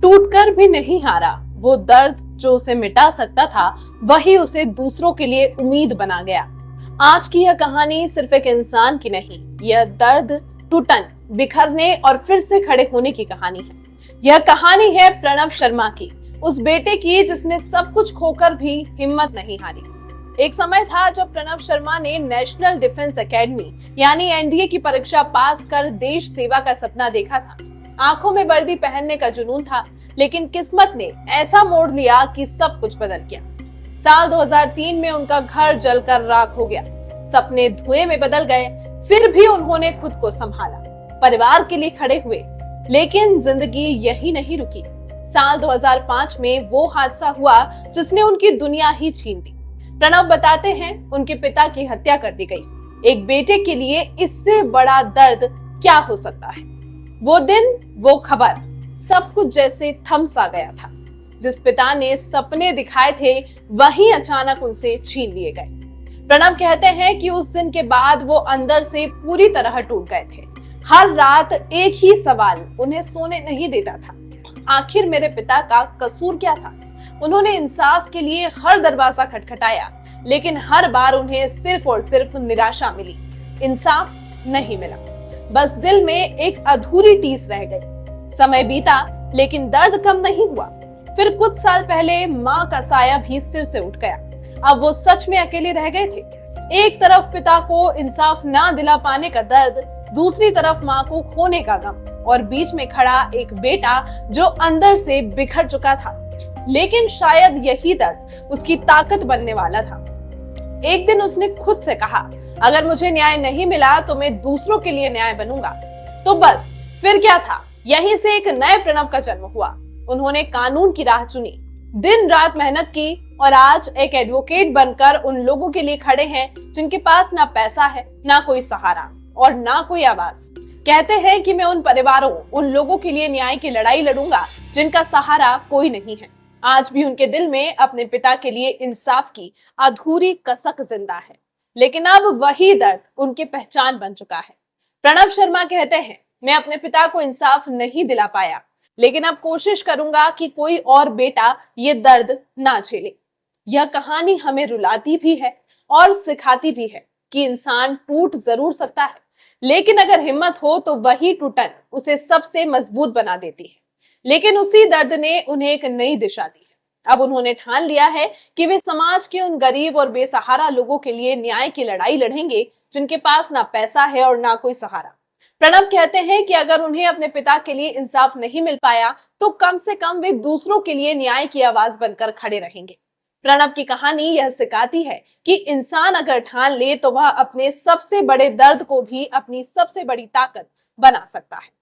टूटकर भी नहीं हारा। वो दर्द जो उसे मिटा सकता था, वही उसे दूसरों के लिए उम्मीद बना गया। आज की यह कहानी सिर्फ एक इंसान की नहीं, यह दर्द, टूटन, बिखरने और फिर से खड़े होने की कहानी है। यह कहानी है प्रणव शर्मा की, उस बेटे की जिसने सब कुछ खोकर भी हिम्मत नहीं हारी। एक समय था जब प्रणव शर्मा ने नेशनल डिफेंस एकेडमी यानी एनडीए की परीक्षा पास कर देश सेवा का सपना देखा था। आंखों में वर्दी पहनने का जुनून था, लेकिन किस्मत ने ऐसा मोड़ लिया कि सब कुछ बदल गया। साल 2003 में उनका घर जलकर राख हो गया, सपने धुएं में बदल गए। फिर भी उन्होंने खुद को संभाला, परिवार के लिए खड़े हुए। लेकिन जिंदगी यही नहीं रुकी। साल 2005 में वो हादसा हुआ जिसने उनकी दुनिया ही छीन ली। प्रणव बताते हैं, उनके पिता की हत्या कर दी गई। एक बेटे के लिए इससे बड़ा दर्द क्या हो सकता है। वो दिन, वो खबर, सब कुछ जैसे थम सा गया था। जिस पिता ने सपने दिखाए थे, वही अचानक उनसे छीन लिए गए। प्रणव कहते हैं कि उस दिन के बाद वो अंदर से पूरी तरह टूट गए थे। हर रात एक ही सवाल उन्हें सोने नहीं देता था, आखिर मेरे पिता का कसूर क्या था। उन्होंने इंसाफ के लिए हर दरवाजा खटखटाया, लेकिन हर बार उन्हें सिर्फ और सिर्फ निराशा मिली। इंसाफ नहीं मिला, बस दिल में एक अधूरी टीस रह गई। समय बीता, लेकिन दर्द कम नहीं हुआ। फिर कुछ साल पहले माँ का साया भी सिर से उठ गया। अब वो सच में अकेले रह गए थे। एक तरफ पिता को इंसाफ ना दिला पाने का दर्द, दूसरी तरफ माँ को खोने का गम, और बीच में खड़ा एक बेटा जो अंदर से बिखर चुका था। लेकिन शायद यही दर्द उसकी ताकत बनने वाला था। एक दिन उसने खुद से कहा, अगर मुझे न्याय नहीं मिला तो मैं दूसरों के लिए न्याय बनूंगा। तो बस फिर क्या था, यहीं से एक नए प्रणव का जन्म हुआ। उन्होंने कानून की राह चुनी, दिन रात मेहनत की, और आज एक एडवोकेट बनकर उन लोगों के लिए खड़े हैं जिनके पास ना पैसा है, ना कोई सहारा और ना कोई आवाज। कहते हैं कि मैं उन परिवारों, उन लोगों के लिए न्याय की लड़ाई लड़ूंगा जिनका सहारा कोई नहीं है। आज भी उनके दिल में अपने पिता के लिए इंसाफ की अधूरी कसक जिंदा है, लेकिन अब वही दर्द उनकी पहचान बन चुका है। प्रणव शर्मा कहते हैं, मैं अपने पिता को इंसाफ नहीं दिला पाया, लेकिन अब कोशिश करूंगा कि कोई और बेटा ये दर्द ना झेले। यह कहानी हमें रुलाती भी है और सिखाती भी है कि इंसान टूट जरूर सकता है, लेकिन अगर हिम्मत हो तो वही टूटन उसे सबसे मजबूत बना देती है। लेकिन उसी दर्द ने उन्हें एक नई दिशा दी है। अब उन्होंने ठान लिया है कि वे समाज के उन गरीब और बेसहारा लोगों के लिए न्याय की लड़ाई लड़ेंगे जिनके पास ना पैसा है और ना कोई सहारा। प्रणव कहते हैं कि अगर उन्हें अपने पिता के लिए इंसाफ नहीं मिल पाया तो कम से कम वे दूसरों के लिए न्याय की आवाज बनकर खड़े रहेंगे। प्रणव की कहानी यह सिखाती है कि इंसान अगर ठान ले तो वह अपने सबसे बड़े दर्द को भी अपनी सबसे बड़ी ताकत बना सकता है।